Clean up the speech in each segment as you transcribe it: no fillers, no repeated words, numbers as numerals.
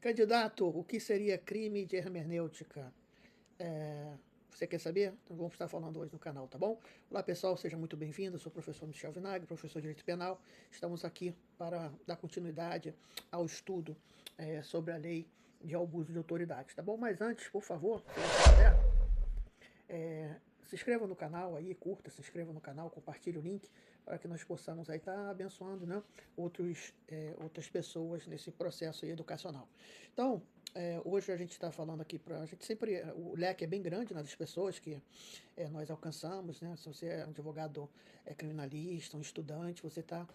Candidato, o que seria crime de hermenêutica? Você quer saber? Então vamos estar falando hoje no canal, tá bom? Olá pessoal, seja muito bem-vindo. Sou o professor Michel Vinagre, professor de Direito Penal. Estamos aqui para dar continuidade ao estudo sobre a lei de abuso de autoridade, tá bom? Mas antes, por favor, se você puder, se inscreva no canal aí, curta, se inscreva no canal, compartilhe o link para que nós possamos aí estar abençoando, né, outras pessoas nesse processo aí educacional. Então, hoje a gente está falando aqui para a gente sempre, o leque é bem grande, né, das pessoas que nós alcançamos, né? Se você é um advogado criminalista, um estudante, você tá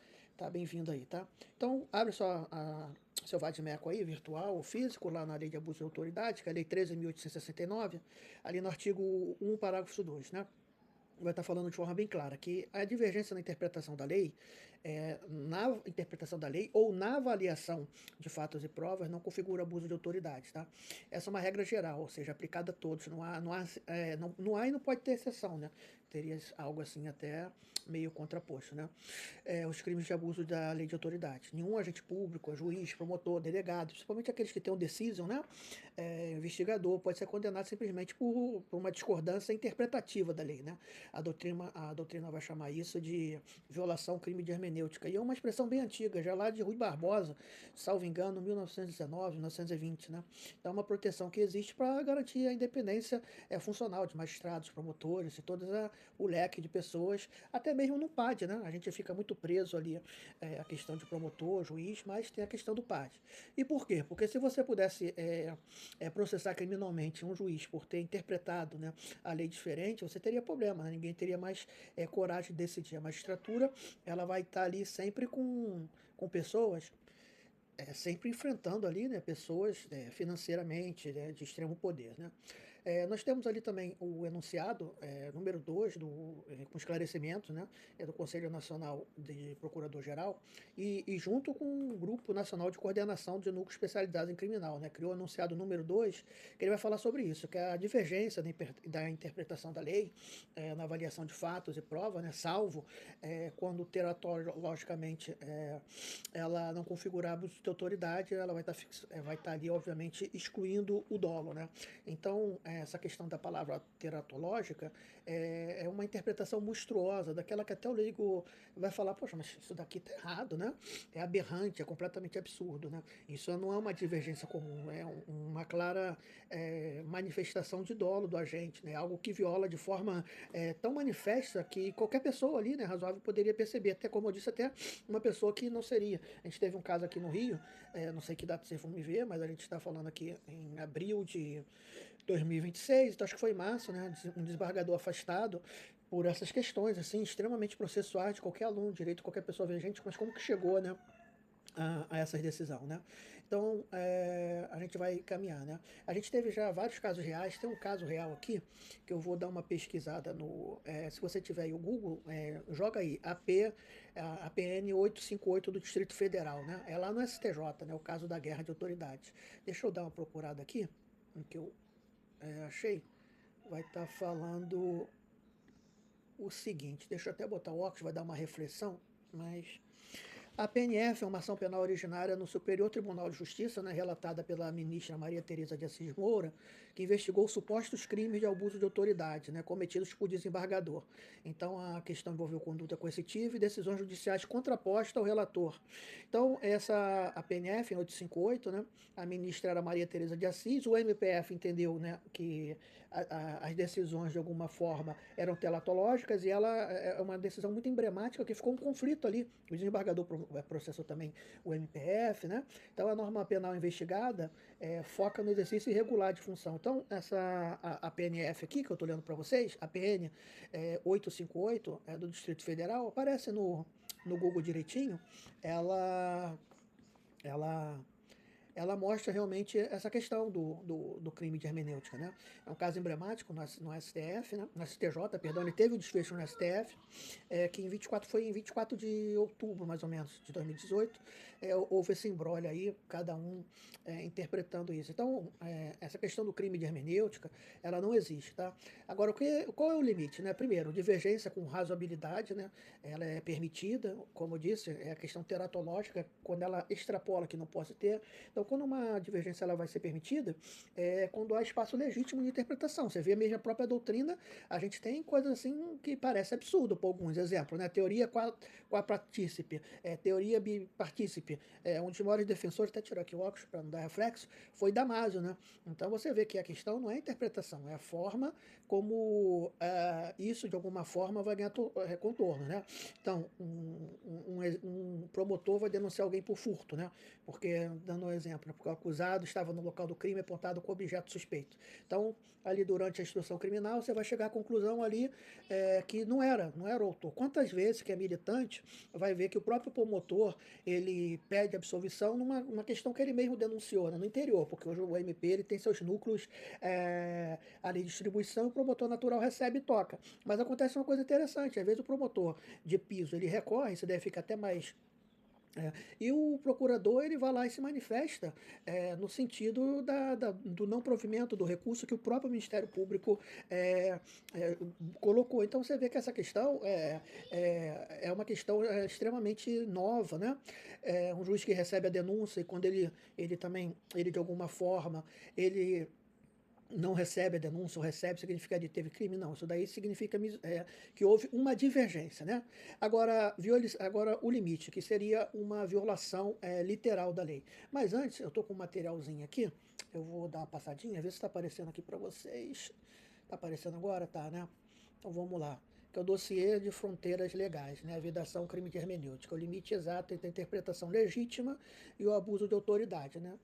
bem-vindo aí, tá? Então, abre seu vadimeco aí, virtual ou físico, lá na Lei de Abuso de Autoridade, que é a Lei 13.869, ali no artigo 1, parágrafo 2, né? Vai estar falando de forma bem clara que a divergência na interpretação da lei, na interpretação da lei ou na avaliação de fatos e provas não configura abuso de autoridade, tá? Essa é uma regra geral, ou seja, aplicada a todos, não há e não pode ter exceção, né? Teria algo assim até meio contraposto, né? Os crimes de abuso da lei de autoridade. Nenhum agente público, juiz, promotor, delegado, principalmente aqueles que têm um decision, né? Investigador, pode ser condenado simplesmente por uma discordância interpretativa da lei, né? A doutrina vai chamar isso de violação, crime de hermenêutica. E é uma expressão bem antiga, já lá de Rui Barbosa, salvo engano, 1919, 1920, né? Então é uma proteção que existe para garantir a independência funcional de magistrados, promotores e o leque de pessoas, até mesmo no PAD, né? A gente fica muito preso ali a questão de promotor, juiz, mas tem a questão do PAD. E por quê? Porque se você pudesse processar criminalmente um juiz por ter interpretado, né, a lei diferente, você teria problema, né? Ninguém teria mais coragem de decidir. A magistratura, ela vai estar ali sempre com pessoas sempre enfrentando ali, né, pessoas financeiramente, né, de extremo poder, né. Nós temos ali também o enunciado número 2 com esclarecimento, né, do Conselho Nacional de Procurador-Geral e junto com o Grupo Nacional de Coordenação de Núcleos Especializados em Criminal, né, criou o enunciado número 2, que ele vai falar sobre isso, que é a divergência da interpretação da lei na avaliação de fatos e prova, né, salvo quando teratologicamente ela não configurar abuso de autoridade, ela vai estar ali, obviamente, excluindo o dolo, né? Então, essa questão da palavra teratológica é uma interpretação monstruosa, daquela que até o leigo vai falar, poxa, mas isso daqui tá errado, né? É aberrante, é completamente absurdo, né? Isso não é uma divergência comum, é uma clara manifestação de dolo do agente, né? Algo que viola de forma tão manifesta que qualquer pessoa ali, né, razoável, poderia perceber, até como eu disse, até uma pessoa que não seria. A gente teve um caso aqui no Rio, não sei que data vocês vão me ver, mas a gente está falando aqui em abril de 2026, então acho que foi em março, né? Um desembargador afastado por essas questões, assim, extremamente processuais de qualquer aluno, direito, qualquer pessoa ver, gente, mas como que chegou, né? A essa decisão, né? Então, a gente vai caminhar, né? A gente teve já vários casos reais, tem um caso real aqui, que eu vou dar uma pesquisada se você tiver aí o Google, joga aí, APN 858 do Distrito Federal, né? É lá no STJ, né? O caso da guerra de autoridades. Deixa eu dar uma procurada aqui, no que eu achei, vai estar falando o seguinte, deixa eu até botar o óculos, vai dar uma reflexão, mas a PNF é uma ação penal originária no Superior Tribunal de Justiça, né, relatada pela ministra Maria Tereza de Assis Moura, que investigou supostos crimes de abuso de autoridade, né, cometidos por desembargador. Então, a questão envolveu conduta coercitiva e decisões judiciais contrapostas ao relator. Então, a PNF, em 858, né, a ministra era Maria Tereza de Assis, o MPF entendeu, né, que as decisões, de alguma forma, eram telatológicas e ela é uma decisão muito emblemática que ficou um conflito ali. O desembargador processou também o MPF, né? Então, a norma penal investigada foca no exercício irregular de função. Então, a PNF aqui, que eu estou lendo para vocês, a PN 858, do Distrito Federal, aparece no Google direitinho, ela, ela ela mostra realmente essa questão do crime de hermenêutica, né? É um caso emblemático no STF, né? No STJ, perdão, ele teve o desfecho no STF, que foi em 24 de outubro, mais ou menos, de 2018, houve esse imbróglio aí, cada um interpretando isso. Então, essa questão do crime de hermenêutica, ela não existe, tá? Agora, qual é o limite, né? Primeiro, divergência com razoabilidade, né? Ela é permitida, como eu disse, é a questão teratológica, quando ela extrapola que não pode ter. Então, quando uma divergência ela vai ser permitida, é quando há espaço legítimo de interpretação. Você vê mesmo a própria doutrina, a gente tem coisas assim que parece absurdo, por alguns exemplos, né? Teoria quadpartícipe, teoria bipartícipe. Um dos maiores defensores, até tirar aqui o óculos para não dar reflexo, foi Damásio, né? Então você vê que a questão não é a interpretação, é a forma como isso, de alguma forma, vai ganhar contorno, né? Então, um promotor vai denunciar alguém por furto, né? Porque, dando um exemplo, porque o acusado estava no local do crime apontado com objeto suspeito. Então, ali durante a instrução criminal, você vai chegar à conclusão ali que não era o autor. Quantas vezes que é militante vai ver que o próprio promotor, ele pede absolvição numa questão que ele mesmo denunciou, né, no interior, porque hoje o MP ele tem seus núcleos ali de distribuição, o promotor natural recebe e toca. Mas acontece uma coisa interessante, às vezes o promotor de piso, ele recorre, isso daí fica até mais e o procurador ele vai lá e se manifesta no sentido do não provimento do recurso que o próprio Ministério Público colocou. Então você vê que essa questão é uma questão extremamente nova, né? Um juiz que recebe a denúncia e quando ele também, ele de alguma forma, ele não recebe a denúncia, ou recebe, significa que teve crime, não. Isso daí significa que houve uma divergência, né? Agora o limite, que seria uma violação literal da lei. Mas antes, eu estou com um materialzinho aqui, eu vou dar uma passadinha, ver se está aparecendo aqui para vocês. Está aparecendo agora? Tá, né? Então vamos lá. Que é o dossiê de fronteiras legais, né? A vedação, crime de hermenêutica, o limite exato entre a interpretação legítima e o abuso de autoridade, né?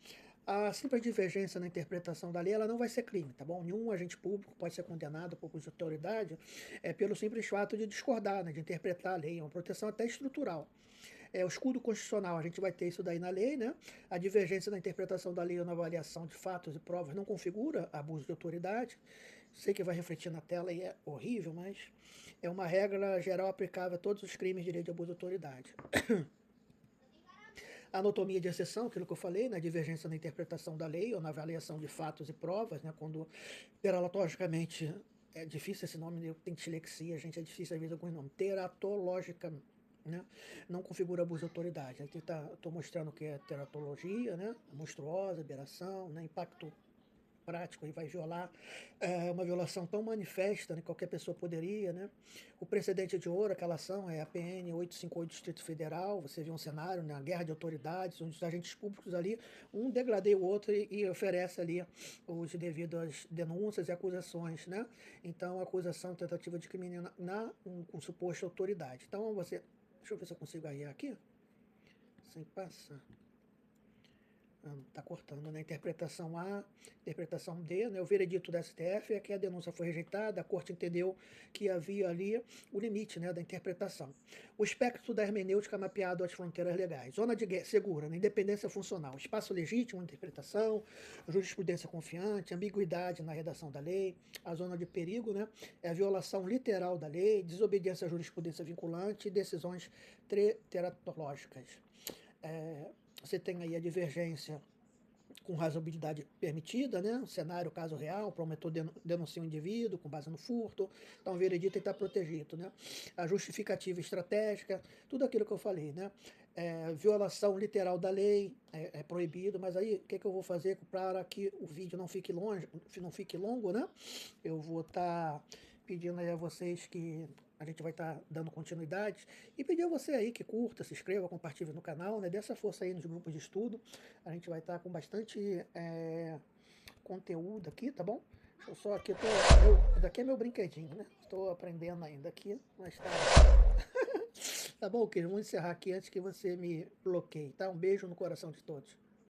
A simples divergência na interpretação da lei ela não vai ser crime, tá bom? Nenhum agente público pode ser condenado por abuso de autoridade pelo simples fato de discordar, né, de interpretar a lei. É uma proteção até estrutural. O escudo constitucional, a gente vai ter isso daí na lei, né? A divergência na interpretação da lei ou na avaliação de fatos e provas não configura abuso de autoridade. Sei que vai refletir na tela e é horrível, mas é uma regra geral aplicável a todos os crimes de lei de abuso de autoridade. Anatomia de exceção, aquilo que eu falei, na divergência na interpretação da lei ou na avaliação de fatos e provas, né, quando teratologicamente, é difícil esse nome, tem dislexia, gente, é difícil às vezes alguns nomes, teratologicamente, né, não configura abuso de autoridade. Aqui estou mostrando o que é teratologia, né, monstruosa, aberração, né, impacto prático e vai violar uma violação tão manifesta, né, que qualquer pessoa poderia, né? O precedente de ouro, aquela ação é a PN 858 do Distrito Federal, você vê um cenário, né, uma guerra de autoridades, onde os agentes públicos ali, um degradeia o outro e oferece ali os devidas denúncias e acusações, né? Então, acusação, tentativa de crime com suposta autoridade. Então, deixa eu ver se eu consigo aí aqui, sem passar. Está cortando, né? Interpretação A, interpretação D, né? O veredito do STF é que a denúncia foi rejeitada, a corte entendeu que havia ali o limite, né, da interpretação. O espectro da hermenêutica mapeado às fronteiras legais. Zona de guerra segura, né? Independência funcional, espaço legítimo, interpretação, jurisprudência confiante, ambiguidade na redação da lei, a zona de perigo, né? É a violação literal da lei, desobediência à jurisprudência vinculante e decisões teratológicas. Você tem aí a divergência com razoabilidade permitida, né? Um cenário, caso real, o promotor denuncia um indivíduo com base no furto, então o veredito está protegido, né? A justificativa estratégica, tudo aquilo que eu falei, né? Violação literal da lei é proibido, mas aí o que eu vou fazer para que o vídeo não fique longo, né? Eu vou estar pedindo aí a vocês que a gente vai estar dando continuidade e pedir a você aí que curta, se inscreva, compartilhe no canal, né? Dê essa força aí nos grupos de estudo. A gente vai estar com bastante conteúdo aqui, tá bom? Deixa eu só aqui, daqui é meu brinquedinho, né? Estou aprendendo ainda aqui, mas tá. Tá bom, querido? Vamos encerrar aqui antes que você me bloqueie, tá? Um beijo no coração de todos.